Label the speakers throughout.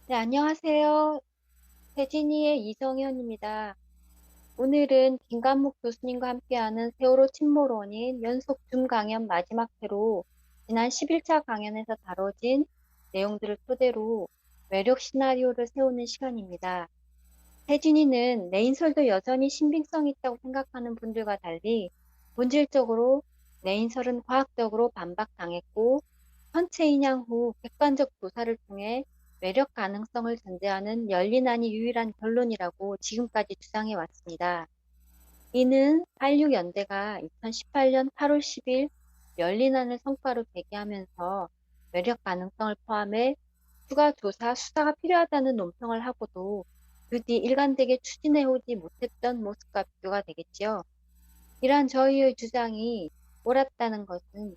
Speaker 1: 네, 안녕하세요. 세진이의 이정현입니다. 오늘은 김관목 교수님과 함께하는 세월호 침몰원인 연속 줌 강연 마지막 회로 지난 11차 강연에서 다뤄진 내용들을 토대로 외력 시나리오를 세우는 시간입니다. 세진이는 내인설도 여전히 신빙성이 있다고 생각하는 분들과 달리 본질적으로 내인설은 과학적으로 반박당했고 선체 인양 후 객관적 조사를 통해 외력 가능성을 전제하는 열린안이 유일한 결론이라고 지금까지 주장해 왔습니다. 이는 86연대가 2018년 8월 10일 열린안을 성과로 제기하면서 외력 가능성을 포함해 추가 조사 수사가 필요하다는 논평을 하고도 그 뒤 일관되게 추진해오지 못했던 모습과 비교가 되겠지요. 이러한 저희의 주장이 옳았다는 것은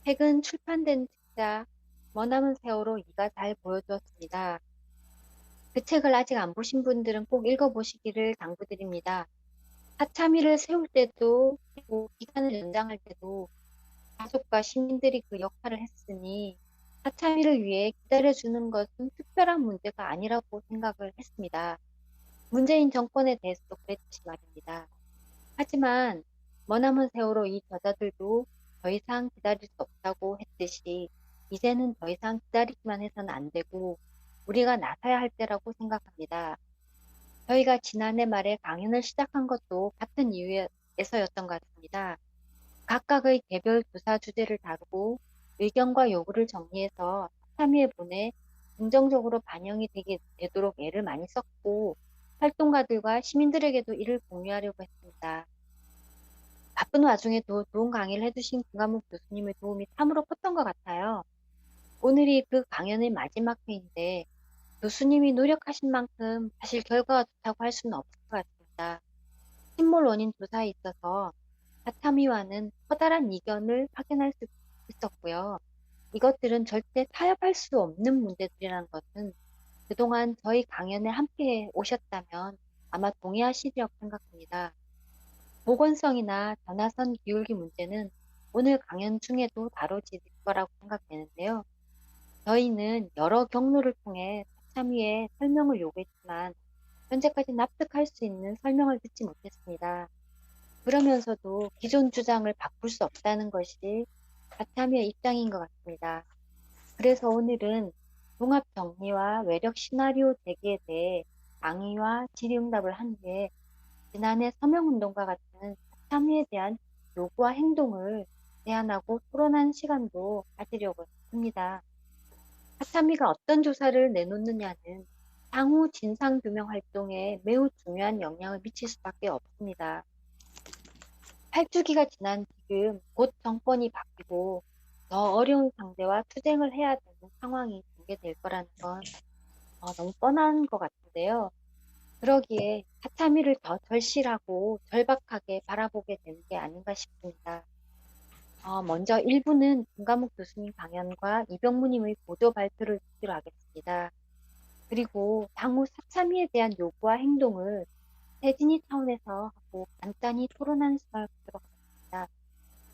Speaker 1: 최근 출판된 책자 머나먼 세월호 2가 잘 보여주었습니다. 그 책을 아직 안 보신 분들은 꼭 읽어보시기를 당부드립니다. 사참위를 세울 때도 그리고 기간을 연장할 때도 가족과 시민들이 그 역할을 했으니 사참위를 위해 기다려주는 것은 특별한 문제가 아니라고 생각을 했습니다. 문재인 정권에 대해서도 그랬듯이 말입니다. 하지만 머나먼 세월호 이 저자들도 더 이상 기다릴 수 없다고 했듯이 이제는 더 이상 기다리기만 해서는 안 되고 우리가 나서야 할 때라고 생각합니다. 저희가 지난해 말에 강연을 시작한 것도 같은 이유에서였던 것 같습니다. 각각의 개별 조사 주제를 다루고 의견과 요구를 정리해서 참여에 보내 긍정적으로 반영이 되도록 애를 많이 썼고 활동가들과 시민들에게도 이를 공유하려고 했습니다. 바쁜 와중에도 좋은 강의를 해주신 김관목 교수님의 도움이 참으로 컸던 것 같아요. 오늘이 그 강연의 마지막 회인데 교수님이 노력하신 만큼 사실 결과가 좋다고 할 수는 없을 것 같습니다. 침몰 원인 조사에 있어서 사참위와는 커다란 이견을 확인할 수 있었고요. 이것들은 절대 타협할 수 없는 문제들이라는 것은 그동안 저희 강연에 함께 오셨다면 아마 동의하시리라고 생각합니다. 보건성이나 전화선 기울기 문제는 오늘 강연 중에도 다뤄질 거라고 생각되는데요. 저희는 여러 경로를 통해 사참위에 설명을 요구했지만 현재까지 납득할 수 있는 설명을 듣지 못했습니다. 그러면서도 기존 주장을 바꿀 수 없다는 것이 사참위의 입장인 것 같습니다. 그래서 오늘은 종합 정리와 외력 시나리오 제기에 대해 강의와 질의응답을 한 뒤에 지난해 서명운동과 같은 참여에 대한 요구와 행동을 제안하고 토론한 시간도 가지려고 합니다. 사참위가 어떤 조사를 내놓느냐는 향후 진상규명 활동에 매우 중요한 영향을 미칠 수밖에 없습니다. 8주기가 지난 지금 곧 정권이 바뀌고 더 어려운 상대와 투쟁을 해야 되는 상황이 전개될 거라는 건 너무 뻔한 것 같은데요. 그러기에 사참위를 더 절실하고 절박하게 바라보게 되는 게 아닌가 싶습니다. 먼저 1부는 김관목 교수님 강연과 이병무님의 보도 발표를 듣기로 하겠습니다. 그리고 향후 사참위에 대한 요구와 행동을 세진이 차원에서 하고 간단히 토론하는 시간을 갖도록 하겠습니다.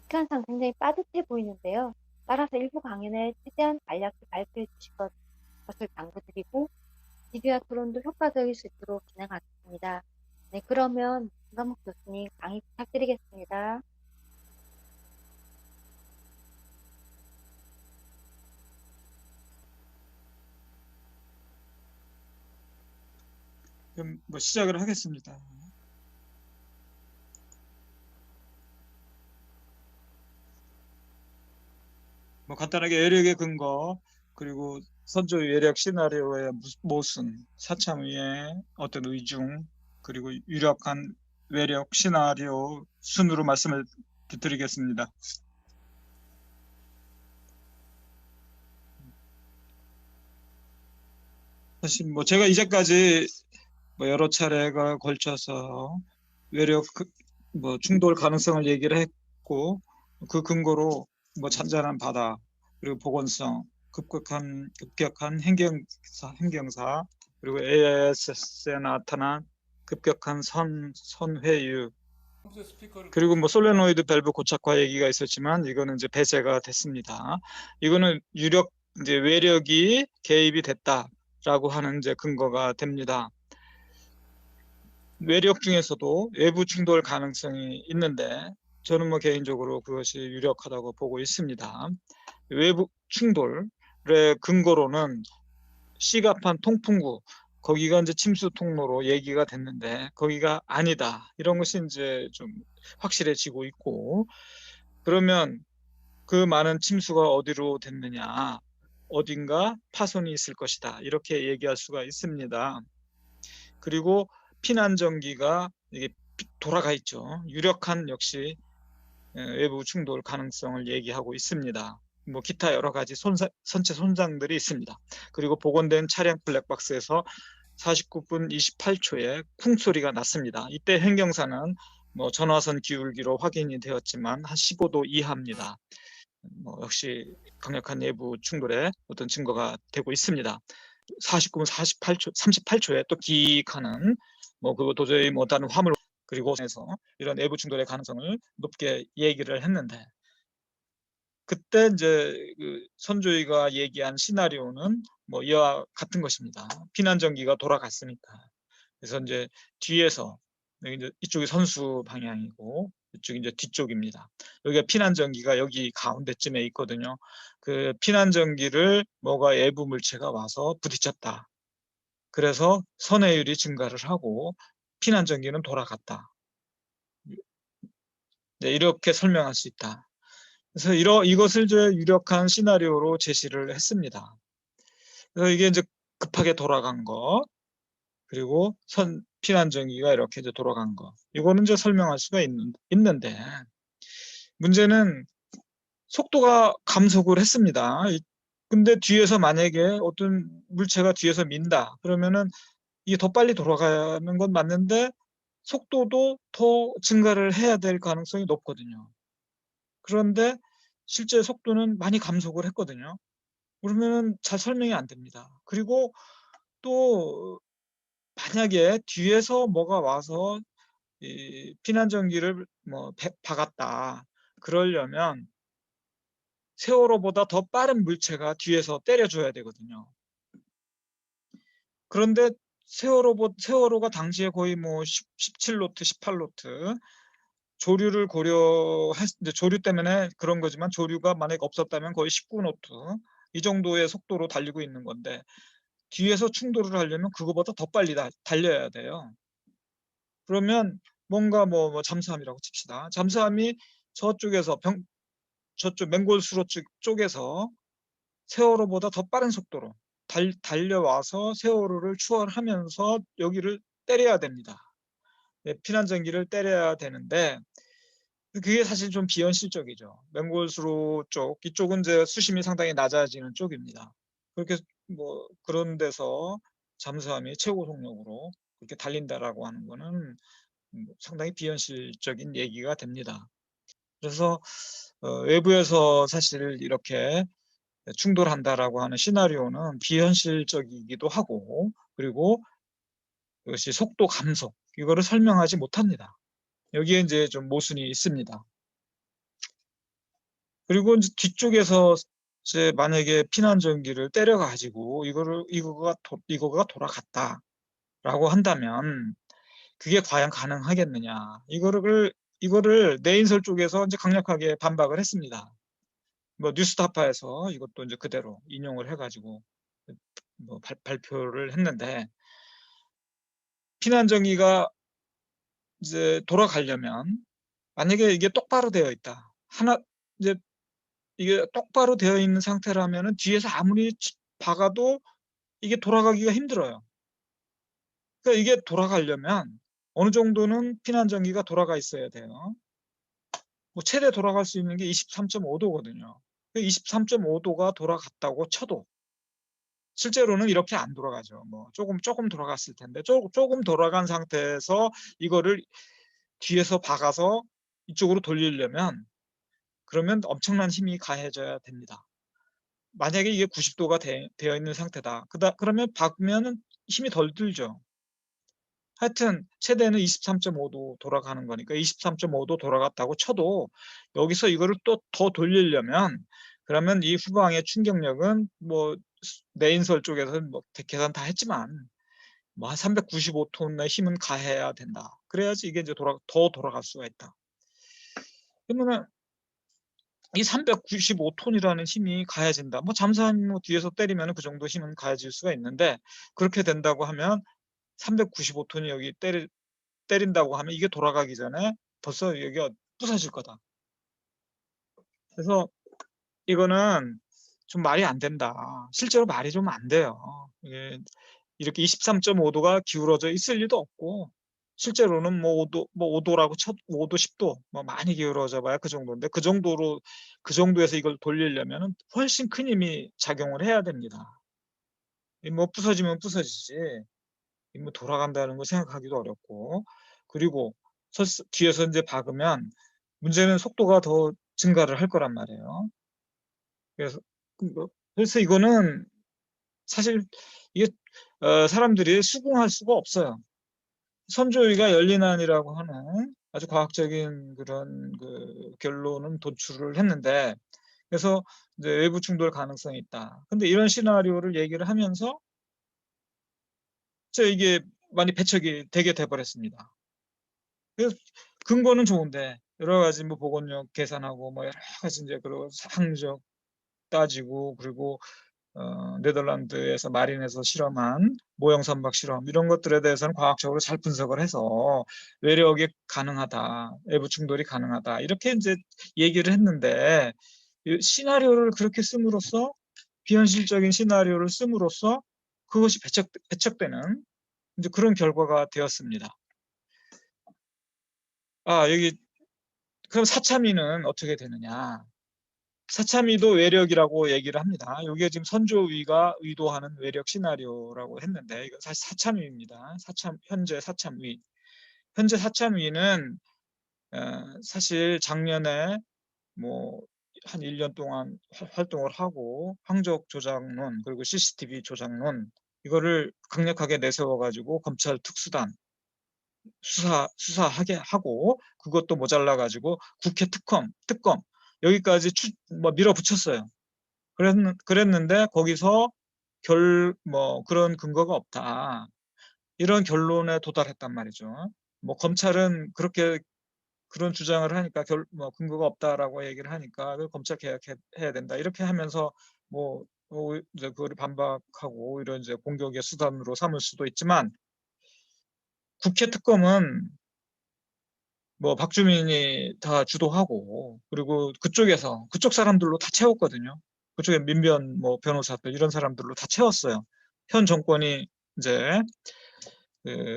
Speaker 1: 시간상 굉장히 빠듯해 보이는데요. 따라서 일부 강연에 최대한 간략히 발표해 주실 것을 당부드리고 질의와 토론도 효과적일 수 있도록 진행하겠습니다. 네, 그러면 김관목 교수님 강의 부탁드리겠습니다.
Speaker 2: 그럼 시작을 하겠습니다. 간단하게 외력의 근거, 그리고 선조 외력 시나리오의 모순, 사참위의 어떤 의중, 그리고 유력한 외력 시나리오 순으로 말씀을 드리겠습니다. 사실 제가 이제까지 여러 차례가 걸쳐서 외력 충돌 가능성을 얘기를 했고, 그 근거로 잔잔한 바다, 그리고 보건성, 급격한 행경사, 그리고 AIS에 나타난 급격한 선회유, 그리고 솔레노이드 밸브 고착화 얘기가 있었지만 이거는 이제 배제가 됐습니다. 이거는 유력 이제 외력이 개입이 됐다 하는 이제 근거가 됩니다. 외력 중에서도 외부 충돌 가능성이 있는데 저는 뭐 개인적으로 그것이 유력하다고 보고 있습니다. 외부 충돌의 근거로는 시가판 통풍구, 거기가 이제 침수 통로로 얘기가 됐는데 거기가 아니다, 이런 것이 이제 좀 확실해지고 있고, 그러면 그 많은 침수가 어디로 됐느냐, 어딘가 파손이 있을 것이다, 이렇게 얘기할 수가 있습니다. 그리고 피난전기가 이게 돌아가 있죠. 유력한 역시 외부 충돌 가능성을 얘기하고 있습니다. 뭐 기타 여러 가지 선체 손상들이 있습니다. 그리고 복원된 차량 블랙박스에서 49분 28초에 쿵 소리가 났습니다. 이때 횡경사는 뭐 전화선 기울기로 확인이 되었지만 한 15도 이하입니다. 뭐 역시 강력한 내부 충돌의 어떤 증거가 되고 있습니다. 49분 48초, 38초에 또 기익하는 뭐 그거 도저히 못하는 화물, 그리고 해서 이런 내부 충돌의 가능성을 높게 얘기를 했는데, 그때 이제 그 선조위가 얘기한 시나리오는 뭐 이와 같은 것입니다. 피난전기가 돌아갔으니까. 그래서 이제 뒤에서, 여기 이제 이쪽이 선수 방향이고 이쪽이 이제 뒤쪽입니다. 여기가 피난전기가 여기 가운데쯤에 있거든요. 그 피난전기를 뭐가 외부 물체가 와서 부딪혔다. 그래서 선회율이 증가를 하고 피난전기는 돌아갔다. 네, 이렇게 설명할 수 있다. 그래서 이것을 이제 유력한 시나리오로 제시를 했습니다. 그래서 이게 이제 급하게 돌아간 거, 그리고 피난전기가 이렇게 이제 돌아간 거, 이거는 이제 설명할 수가 있는데, 문제는 속도가 감속을 했습니다. 근데 뒤에서 만약에 어떤 물체가 뒤에서 민다 그러면은 이게 더 빨리 돌아가는 건 맞는데 속도도 더 증가를 해야 될 가능성이 높거든요. 그런데 실제 속도는 많이 감속을 했거든요. 그러면 잘 설명이 안 됩니다. 그리고 또 만약에 뒤에서 뭐가 와서 이 피난전기를 뭐 박았다 그러려면 세월호보다 더 빠른 물체가 뒤에서 때려줘야 되거든요. 그런데 세월호가 당시에 거의 뭐 17노트, 18노트 조류를 조류 때문에 그런 거지만 조류가 만약 없었다면 거의 19노트 이 정도의 속도로 달리고 있는 건데, 뒤에서 충돌을 하려면 그거보다 더 빨리 달려야 돼요. 그러면 뭔가 뭐 잠수함이라고 칩시다. 잠수함이 저쪽에서 저쪽 맹골수로 쪽에서 세월호보다 더 빠른 속도로 달려와서 세월호를 추월하면서 여기를 때려야 됩니다. 네, 피난전기를 때려야 되는데 그게 사실 좀 비현실적이죠. 맹골수로 이쪽은 이제 수심이 상당히 낮아지는 쪽입니다. 그렇게 뭐 그런 데서 잠수함이 최고 속력으로 그렇게 달린다라고 하는 거는 상당히 비현실적인 얘기가 됩니다. 그래서 외부에서 사실 이렇게 충돌한다라고 하는 시나리오는 비현실적이기도 하고, 그리고 그것이 속도 감속, 이거를 설명하지 못합니다. 여기에 이제 좀 모순이 있습니다. 그리고 이제 뒤쪽에서 이제 만약에 피난전기를 때려가지고 이거가 돌아갔다라고 한다면 그게 과연 가능하겠느냐? 이거를 내인설 쪽에서 이제 강력하게 반박을 했습니다. 뭐 뉴스타파에서 이것도 이제 그대로 인용을 해가지고 뭐 발표를 했는데, 피난전기가 이제 돌아가려면 만약에 이게 똑바로 되어 있다. 이제 이게 똑바로 되어 있는 상태라면은 뒤에서 아무리 박아도 이게 돌아가기가 힘들어요. 그러니까 이게 돌아가려면 어느 정도는 피난전기가 돌아가 있어야 돼요. 뭐 최대 돌아갈 수 있는 게 23.5도거든요. 23.5도가 돌아갔다고 쳐도 실제로는 이렇게 안 돌아가죠. 뭐 조금 돌아갔을 텐데 조금 돌아간 상태에서 이거를 뒤에서 박아서 이쪽으로 돌리려면 그러면 엄청난 힘이 가해져야 됩니다. 만약에 이게 90도가 되어 있는 상태다. 그러면 박으면 힘이 덜 들죠. 하여튼 최대는 23.5도 돌아가는 거니까 23.5도 돌아갔다고 쳐도 여기서 이거를 또 더 돌리려면 그러면 이 후방의 충격력은 뭐 내인설 쪽에서는 뭐 계산 다 했지만 뭐 한 395톤의 힘은 가해야 된다. 그래야지 이게 이제 더 돌아갈 수가 있다. 그러면은 이 395톤이라는 힘이 가해진다. 뭐 잠수함 뭐 뒤에서 때리면 그 정도 힘은 가해질 수가 있는데, 그렇게 된다고 하면 395톤이 여기 때린다고 하면 이게 돌아가기 전에 벌써 여기가 부서질 거다. 그래서 이거는 좀 말이 안 된다. 실제로 말이 좀 안 돼요. 이렇게 23.5도가 기울어져 있을 리도 없고, 실제로는 뭐 5도, 뭐 5도라고 5도, 10도, 뭐 많이 기울어져 봐야 그 정도인데, 그 정도에서 이걸 돌리려면 훨씬 큰 힘이 작용을 해야 됩니다. 뭐 부서지면 부서지지, 뭐 돌아간다는 거 생각하기도 어렵고, 그리고 뒤에서 이제 박으면 문제는 속도가 더 증가를 할 거란 말이에요. 그래서, 그래서 이거는 사실 이게 사람들이 수긍할 수가 없어요. 선조위가 열린안이라고 하는 아주 과학적인 그런 그 결론은 도출을 했는데, 그래서 이제 외부 충돌 가능성이 있다. 근데 이런 시나리오를 얘기를 하면서 이게 많이 배척이 되게 돼버렸습니다. 그래서 근거는 좋은데 여러 가지 뭐 보건력 계산하고 뭐 여러 가지 이제 그리고 항적 따지고, 그리고 네덜란드에서 마린에서 실험한 모형 선박 실험 이런 것들에 대해서는 과학적으로 잘 분석을 해서 외력이 가능하다, 외부 충돌이 가능하다 이렇게 이제 얘기를 했는데, 이 시나리오를 그렇게 씀으로써, 비현실적인 시나리오를 씀으로써 그것이 배척되는 이제 그런 결과가 되었습니다. 여기 그럼 사참위는 어떻게 되느냐? 사참위도 외력이라고 얘기를 합니다. 이게 지금 선조위가 의도하는 외력 시나리오라고 했는데, 이거 사실 사참위입니다. 현재 사참위. 현재 사참위는 사실 작년에 뭐 한 1년 동안 활동을 하고 항적 조작론 그리고 CCTV 조작론 이거를 강력하게 내세워가지고 검찰 특수단 수사하게 하고, 그것도 모자라 가지고 국회 특검 여기까지 뭐 밀어붙였어요. 그랬는데 거기서 뭐 그런 근거가 없다, 이런 결론에 도달했단 말이죠. 뭐 검찰은 그렇게 그런 주장을 하니까 뭐 근거가 없다라고 얘기를 하니까 검찰 개혁해야 된다 이렇게 하면서 뭐 이제 그걸 반박하고 이런 이제 공격의 수단으로 삼을 수도 있지만, 국회 특검은 뭐 박주민이 다 주도하고, 그리고 그쪽 사람들로 다 채웠거든요. 그쪽에 민변 뭐 변호사들 이런 사람들로 다 채웠어요. 현 정권이 이제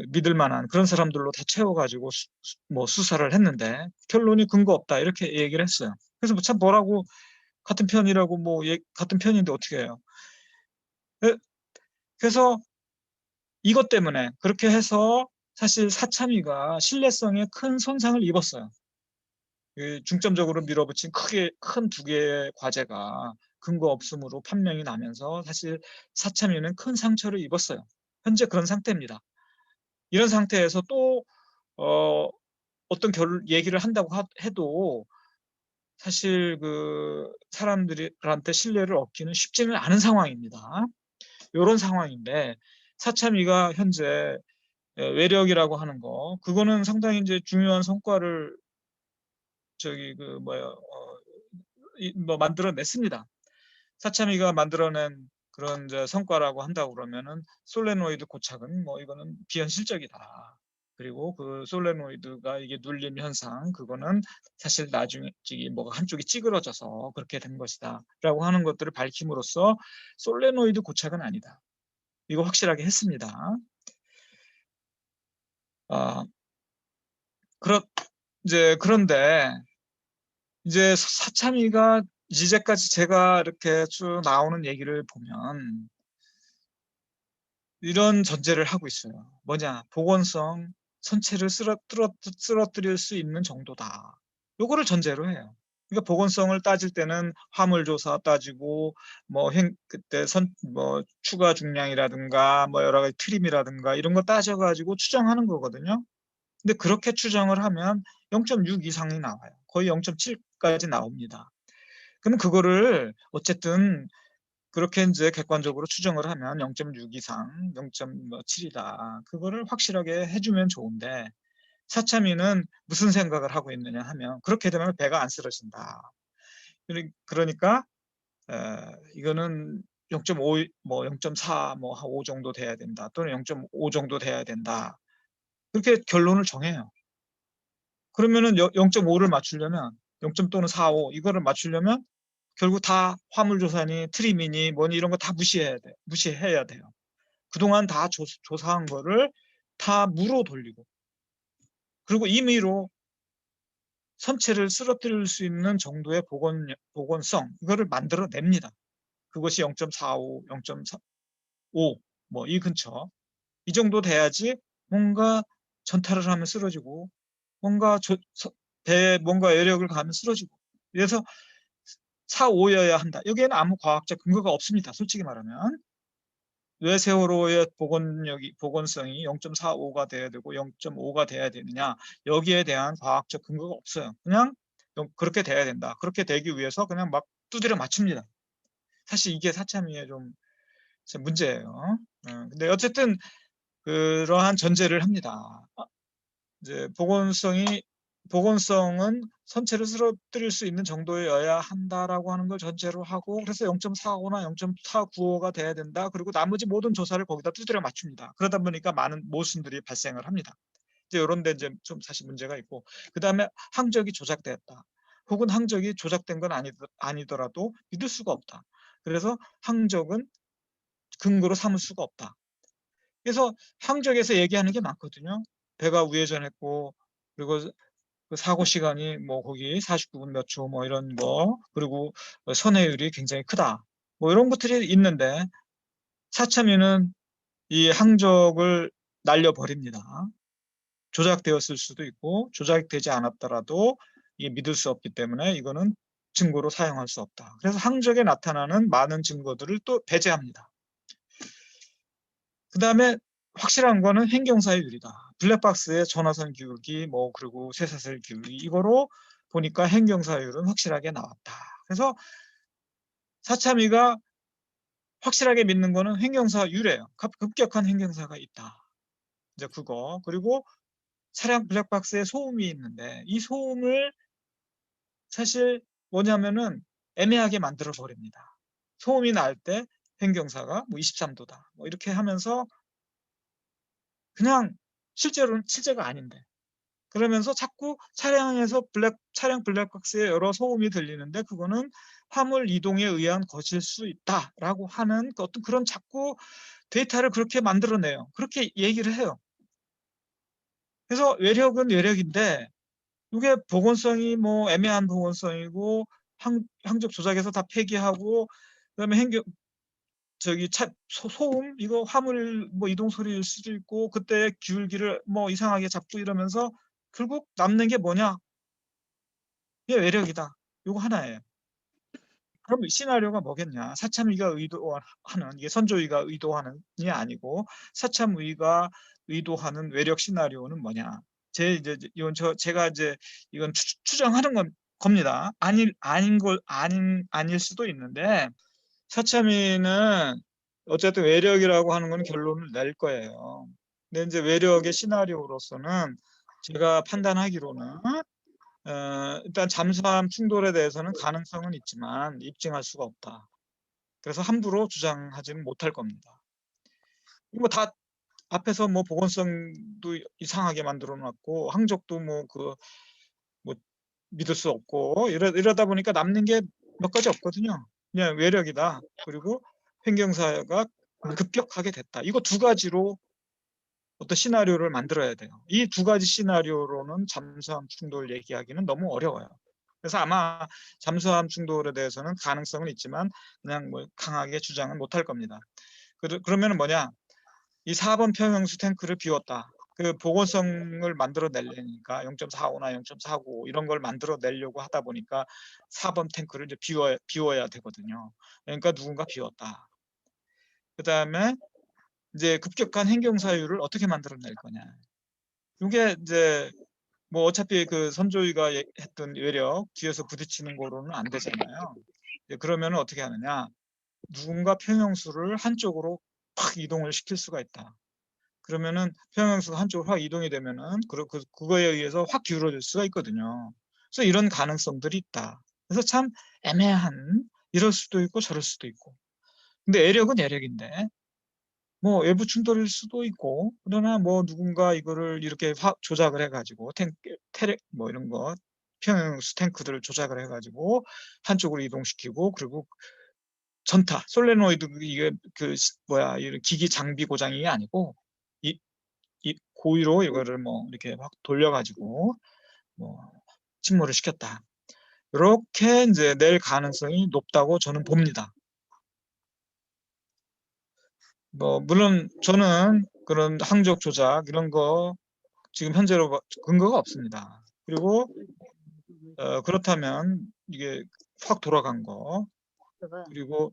Speaker 2: 믿을 만한 그런 사람들로 다 채워가지고 뭐 수사를 했는데 결론이 근거 없다 이렇게 얘기를 했어요. 그래서 뭐 참 뭐라고, 같은 편이라고 뭐 같은 편인데 어떻게 해요? 에, 그래서 이것 때문에 그렇게 해서 사실 사참위가 신뢰성에 큰 손상을 입었어요. 중점적으로 밀어붙인 큰 두 개의 과제가 근거 없음으로 판명이 나면서 사실 사참위는 큰 상처를 입었어요. 현재 그런 상태입니다. 이런 상태에서 또 어떤 얘기를 한다고 해도 사실 그 사람들한테 신뢰를 얻기는 쉽지는 않은 상황입니다. 이런 상황인데, 사참위가 현재 외력이라고 하는 거, 그거는 상당히 이제 중요한 성과를 그 뭐야 뭐 만들어냈습니다. 사참위가 만들어낸 그런 이제 성과라고 한다고 그러면은 솔레노이드 고착은 뭐 이거는 비현실적이다. 그리고 그 솔레노이드가 이게 눌림 현상, 그거는 사실 나중에 뭐가 한쪽이 찌그러져서 그렇게 된 것이다라고 하는 것들을 밝힘으로써 솔레노이드 고착은 아니다, 이거 확실하게 했습니다. 아, 그렇 그런데 이제 사참위가 이제까지 제가 이렇게 쭉 나오는 얘기를 보면 이런 전제를 하고 있어요. 뭐냐? 보건성 선체를 쓰러뜨릴 수 있는 정도다. 요거를 전제로 해요. 그러니까 보건성을 따질 때는 화물조사 따지고, 뭐 그때 뭐 추가 중량이라든가 뭐 여러 가지 트림이라든가 이런 거 따져가지고 추정하는 거거든요. 근데 그렇게 추정을 하면 0.6 이상이 나와요. 거의 0.7까지 나옵니다. 그럼 그거를 어쨌든 그렇게 이제 객관적으로 추정을 하면 0.6 이상, 0.7이다. 그거를 확실하게 해주면 좋은데 사참위는 무슨 생각을 하고 있느냐 하면 그렇게 되면 배가 안 쓰러진다. 그러니까 이거는 0.5, 뭐 0.4, 뭐 5 정도 돼야 된다. 또는 0.5 정도 돼야 된다. 그렇게 결론을 정해요. 그러면은 0.5를 맞추려면 0. 또는 4, 5 이거를 맞추려면 결국 다 화물조사니 트림이니 뭐니 이런 거 다 무시해야 돼요. 그동안 다 조사한 거를 다 무로 돌리고 그리고 임의로 선체를 쓰러뜨릴 수 있는 정도의 복원성 이거를 만들어냅니다. 그것이 0.45, 0.5 뭐 이 근처 이 정도 돼야지 뭔가 전탈을 하면 쓰러지고 뭔가 배에 뭔가 외력을 가하면 쓰러지고 그래서 4, 5여야 한다. 여기에는 아무 과학적 근거가 없습니다. 솔직히 말하면. 왜 세월호의 복원성이 0.45가 돼야 되고 0.5가 돼야 되느냐. 여기에 대한 과학적 근거가 없어요. 그냥 그렇게 돼야 된다. 그렇게 되기 위해서 그냥 막 두드려 맞춥니다. 사실 이게 사참위의 좀 문제예요. 근데 어쨌든 그러한 전제를 합니다. 이제 복원성은 선체를 쓰러뜨릴 수 있는 정도여야 한다라고 하는 걸 전제로 하고 그래서 0.45나 0.495가 돼야 된다. 그리고 나머지 모든 조사를 거기다 두드려 맞춥니다. 그러다 보니까 많은 모순들이 발생을 합니다. 이제 이런 데 이제 좀 사실 문제가 있고 그다음에 항적이 조작되었다. 혹은 항적이 조작된 건 아니더라도 믿을 수가 없다. 그래서 항적은 근거로 삼을 수가 없다. 그래서 항적에서 얘기하는 게 많거든요. 배가 우회전했고 그리고 그 사고 시간이 뭐 거기 49분 몇 초 뭐 이런 거 그리고 선회율이 굉장히 크다. 뭐 이런 것들이 있는데 사참위는 이 항적을 날려버립니다. 조작되었을 수도 있고 조작되지 않았더라도 이게 믿을 수 없기 때문에 이거는 증거로 사용할 수 없다. 그래서 항적에 나타나는 많은 증거들을 또 배제합니다. 그 다음에 확실한 거는 행경사유율이다. 블랙박스의 전화선 기울기, 뭐 그리고 쇠사슬 기울기 이거로 보니까 행경사유율은 확실하게 나왔다. 그래서 사참위가 확실하게 믿는 거는 행경사유래요. 급격한 행경사가 있다. 이제 그거 그리고 차량 블랙박스에 소음이 있는데 이 소음을 사실 뭐냐면은 애매하게 만들어 버립니다. 소음이 날 때 행경사가 뭐 23도다. 뭐 이렇게 하면서 그냥 실제로는 실제가 아닌데 그러면서 자꾸 차량 블랙박스에 여러 소음이 들리는데 그거는 화물 이동에 의한 것일 수 있다라고 하는 어떤 그런 자꾸 데이터를 그렇게 만들어내요. 그렇게 얘기를 해요. 그래서 외력은 외력인데 이게 복원성이 뭐 애매한 복원성이고 항적 조작에서 다 폐기하고 그다음에 소음 이거 화물 뭐 이동 소리일 수도 있고 그때 기울기를 뭐 이상하게 잡고 이러면서 결국 남는 게 뭐냐? 이게 외력이다. 요거 하나예요. 그럼 시나리오가 뭐겠냐? 사참위가 의도하는 이게 선조위가 의도하는이 아니고 사참위가 의도하는 외력 시나리오는 뭐냐? 제가 이제 이건 추정하는 겁니다. 아닐 수도 있는데 사참위는 어쨌든 외력이라고 하는 건 결론을 낼 거예요. 근데 이제 외력의 시나리오로서는 제가 판단하기로는 일단 잠수함 충돌에 대해서는 가능성은 있지만 입증할 수가 없다. 그래서 함부로 주장하지는 못할 겁니다. 뭐 다 앞에서 뭐 보건성도 이상하게 만들어 놨고 항적도 뭐 믿을 수 없고 이러다 보니까 남는 게 몇 가지 없거든요. 그냥 외력이다. 그리고 횡경사가 급격하게 됐다. 이거 두 가지로 어떤 시나리오를 만들어야 돼요. 이 두 가지 시나리오로는 잠수함 충돌 얘기하기는 너무 어려워요. 그래서 아마 잠수함 충돌에 대해서는 가능성은 있지만 그냥 뭐 강하게 주장은 못할 겁니다. 그러면 뭐냐? 이 4번 평형수 탱크를 비웠다. 그 보건성을 만들어내려니까 0.45나 0.495 이런 걸 만들어내려고 하다 보니까 4번 탱크를 이제 비워야 되거든요. 그러니까 누군가 비웠다. 그 다음에 이제 급격한 행경사유를 어떻게 만들어낼 거냐. 이게 이제 뭐 어차피 그 선조위가 했던 외력 뒤에서 부딪히는 거로는 안 되잖아요. 그러면 어떻게 하느냐. 누군가 평형수를 한쪽으로 팍 이동을 시킬 수가 있다. 그러면은 평형수가 한쪽으로 확 이동이 되면은 그거에 의해서 확 기울어질 수가 있거든요. 그래서 이런 가능성들이 있다. 그래서 참 애매한, 이럴 수도 있고 저럴 수도 있고. 근데 애력은 애력인데 뭐 외부 충돌일 수도 있고, 그러나 뭐 누군가 이거를 이렇게 조작을 해가지고 테렉 뭐 이런 거 평형수 탱크들을 조작을 해가지고 한쪽으로 이동시키고, 그리고 전타 솔레노이드, 이게 이런 기기 장비 고장이 아니고 이 고의로 이거를 뭐 이렇게 막 돌려가지고 뭐 침몰을 시켰다. 이렇게 이제 낼 가능성이 높다고 저는 봅니다. 뭐 물론 저는 그런 항적 조작 이런 거 지금 현재로 근거가 없습니다. 그리고 그렇다면 이게 확 돌아간 거, 그리고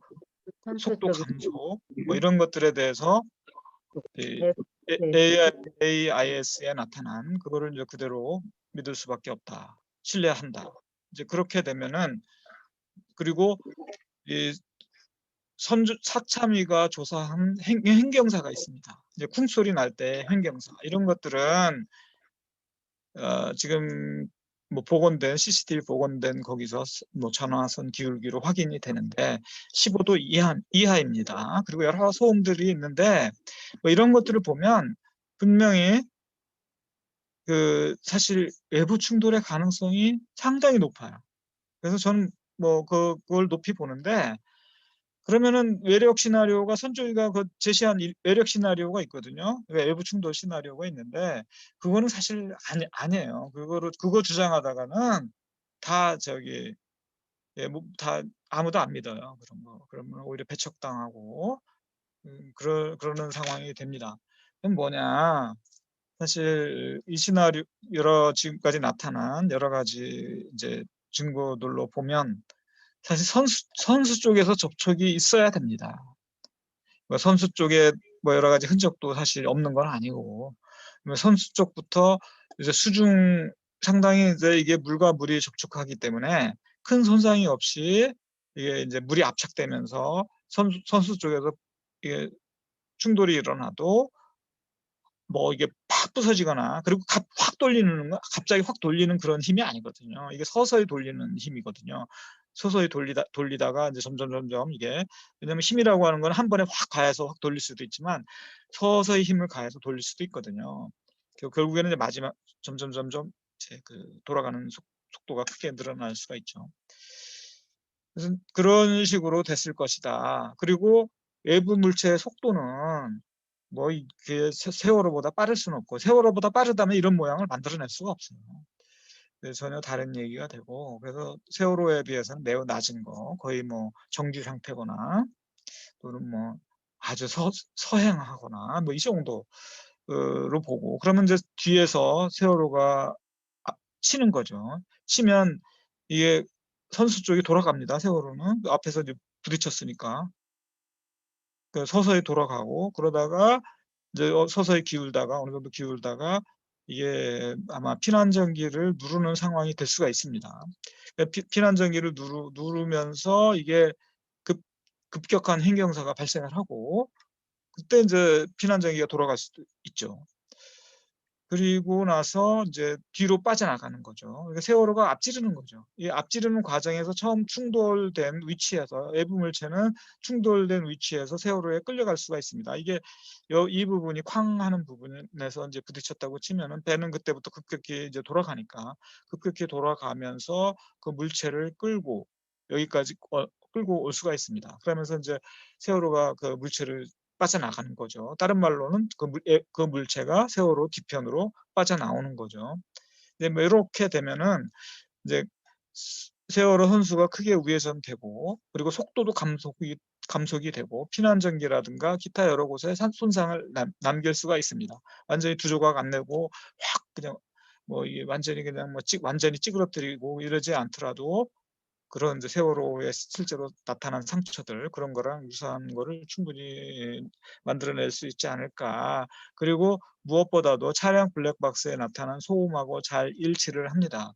Speaker 2: 속도 감소 뭐 이런 것들에 대해서 이 AIS에 나타난 그거를 이제 그대로 믿을 수밖에 없다. 신뢰한다. 이제 그렇게 되면은, 그리고 이 사참위가 조사한 행경사가 있습니다. 이제 쿵소리 날 때 행경사 이런 것들은 지금 뭐 복원된 CCTV 복원된 거기서 뭐 전화선 기울기로 확인이 되는데 15도 이하입니다. 그리고 여러 소음들이 있는데 뭐 이런 것들을 보면 분명히 사실 외부 충돌의 가능성이 상당히 높아요. 그래서 저는 뭐 그걸 높이 보는데, 그러면은 외력 시나리오가 선조위가 제시한 외력 시나리오가 있거든요. 외부 충돌 시나리오가 있는데 그거는 사실 아니에요. 그거 주장하다가는 다 다 아무도 안 믿어요. 그런 거. 그러면 오히려 배척당하고 그러는 상황이 됩니다. 그럼 뭐냐? 사실 이 시나리오, 지금까지 나타난 여러 가지 이제 증거들로 보면 사실 선수 쪽에서 접촉이 있어야 됩니다. 뭐 선수 쪽에 뭐 여러 가지 흔적도 사실 없는 건 아니고, 선수 쪽부터 이제 상당히 이게 물과 물이 접촉하기 때문에 큰 손상이 없이 이게 이제 물이 압착되면서 선수 쪽에서 이게 충돌이 일어나도 뭐 이게 팍 부서지거나, 그리고 갑자기 확 돌리는 그런 힘이 아니거든요. 이게 서서히 돌리는 힘이거든요. 서서히 돌리다가 이제 점점 이게, 왜냐면 힘이라고 하는 건 한 번에 확 가해서 확 돌릴 수도 있지만 서서히 힘을 가해서 돌릴 수도 있거든요. 결국에는 이제 마지막 점점 이제 돌아가는 속도가 크게 늘어날 수가 있죠. 그래서 그런 식으로 됐을 것이다. 그리고 외부 물체의 속도는 뭐 이게 세월호보다 빠를 수는 없고, 세월호보다 빠르다면 이런 모양을 만들어낼 수가 없어요. 전혀 다른 얘기가 되고, 그래서 세월호에 비해서는 매우 낮은 거, 거의 뭐 정지 상태거나 또는 뭐 아주 서행하거나 뭐 이 정도로 보고, 그러면 이제 뒤에서 세월호가 치는 거죠. 치면 이게 선수 쪽이 돌아갑니다. 세월호는 앞에서 이제 부딪혔으니까 서서히 돌아가고, 그러다가 이제 서서히 기울다가 어느 정도 기울다가 이게 아마 피난전기를 누르는 상황이 될 수가 있습니다. 피난전기를 누르면서 이게 급격한 행경사가 발생을 하고, 그때 이제 피난전기가 돌아갈 수도 있죠. 그리고 나서 이제 뒤로 빠져나가는 거죠. 그러니까 세월호가 앞지르는 거죠. 이 앞지르는 과정에서 처음 충돌된 위치에서, 외부 물체는 충돌된 위치에서 세월호에 끌려갈 수가 있습니다. 이게 이 부분이 쾅 하는 부분에서 이제 부딪혔다고 치면은 배는 그때부터 급격히 이제 돌아가니까, 급격히 돌아가면서 그 물체를 끌고 여기까지 끌고 올 수가 있습니다. 그러면서 이제 세월호가 그 물체를 빠져나가는 거죠. 다른 말로는 그 물체가 세월호 뒤편으로 빠져나오는 거죠. 이제 뭐 이렇게 되면은 이제 세월호 선수가 크게 우회전되고, 그리고 속도도 감속이 되고, 피난전기라든가 기타 여러 곳에 손상을 남길 수가 있습니다. 완전히 두 조각 안 내고 확 그냥 뭐 이게 완전히 그냥 뭐 완전히 찌그러뜨리고 이러지 않더라도 그런 이제 세월호에 실제로 나타난 상처들, 그런 거랑 유사한 거를 충분히 만들어낼 수 있지 않을까. 그리고 무엇보다도 차량 블랙박스에 나타난 소음하고 잘 일치를 합니다.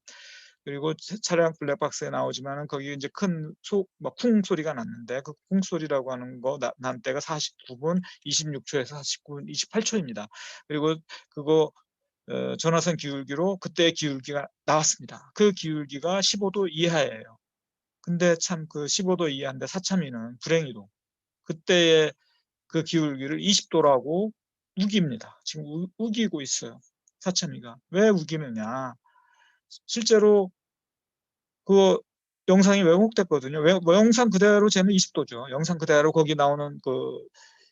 Speaker 2: 그리고 차량 블랙박스에 나오지만은 거기 이제 큰 쿵 소리가 났는데 그 쿵 소리라고 하는 거 난 때가 49분 26초에서 49분 28초입니다. 그리고 그거 전화선 기울기로 그때의 기울기가 나왔습니다. 그 기울기가 15도 이하예요. 근데 참 그 15도 이하인데 사참이는 불행히도 그때의 그 기울기를 20도라고 우깁니다. 지금 우기고 있어요. 사참이가. 왜 우기느냐. 실제로 그 영상이 왜곡됐거든요. 영상 그대로 재면 20도죠. 영상 그대로 거기 나오는 그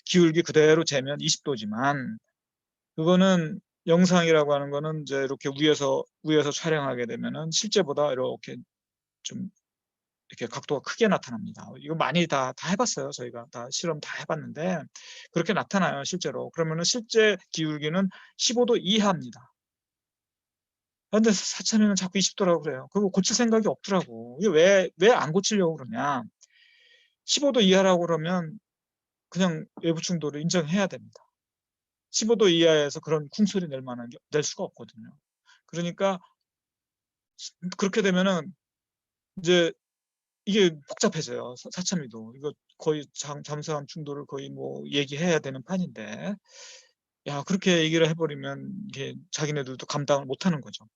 Speaker 2: 기울기 그대로 재면 20도지만 그거는 영상이라고 하는 거는 이제 이렇게 위에서 촬영하게 되면은 실제보다 이렇게 좀 이렇게 각도가 크게 나타납니다. 이거 많이 다 해봤어요. 저희가 다 실험 다 해봤는데 그렇게 나타나요. 실제로. 그러면은 실제 기울기는 15도 이하입니다. 그런데 사참이는 자꾸 20도라고 그래요. 그거 고칠 생각이 없더라고. 이게 왜 안 고치려고 그러냐. 15도 이하라고 그러면 그냥 외부 충돌을 인정해야 됩니다. 15도 이하에서 그런 쿵소리 낼 수가 없거든요. 그러니까 그렇게 되면은 이제 이게 복잡해져요. 사참위도. 이거 거의 잠수함 충돌을 거의 뭐 얘기해야 되는 판인데, 야, 그렇게 얘기를 해버리면 이게 자기네들도 감당을 못 하는 거죠.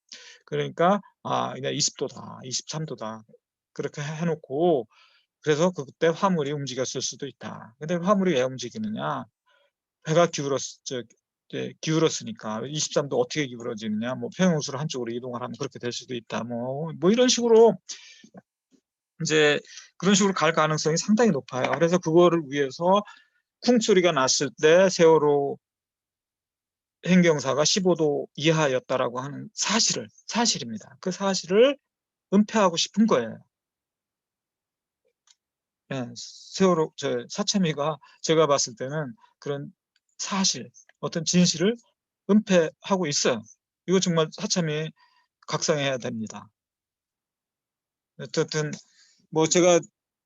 Speaker 2: 그러니까, 그냥 20도다, 23도다. 그렇게 해놓고, 그래서 그때 화물이 움직였을 수도 있다. 근데 화물이 왜 움직이느냐? 배가 기울었으니까 23도 어떻게 기울어지느냐? 뭐 평형우수로 한쪽으로 이동을 하면 그렇게 될 수도 있다. 뭐 이런 식으로 이제 그런 식으로 갈 가능성이 상당히 높아요. 그래서 그거를 위해서 쿵 소리가 났을 때 세월호 행경사가 15도 이하였다라고 하는 사실입니다. 그 사실을 은폐하고 싶은 거예요. 예, 세월호 사참위가 제가 봤을 때는 그런 사실, 어떤 진실을 은폐하고 있어요. 이거 정말 사참위 각성해야 됩니다. 어쨌든 뭐 제가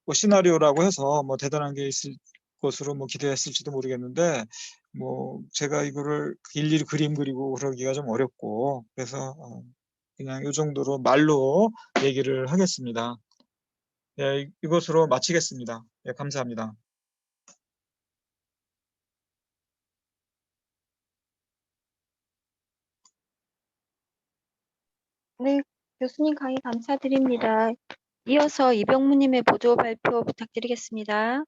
Speaker 2: 뭐 시나리오라고 해서 뭐 대단한 게 있을 것으로 뭐 기대했을지도 모르겠는데 뭐 제가 이거를 일일이 그림 그리고 그러기가 좀 어렵고 그래서 그냥 이 정도로 말로 얘기를 하겠습니다. 예, 이것으로 마치겠습니다. 예, 감사합니다.
Speaker 1: 네, 교수님 강의 감사드립니다. 이어서 이병무님의 보조 발표 부탁드리겠습니다.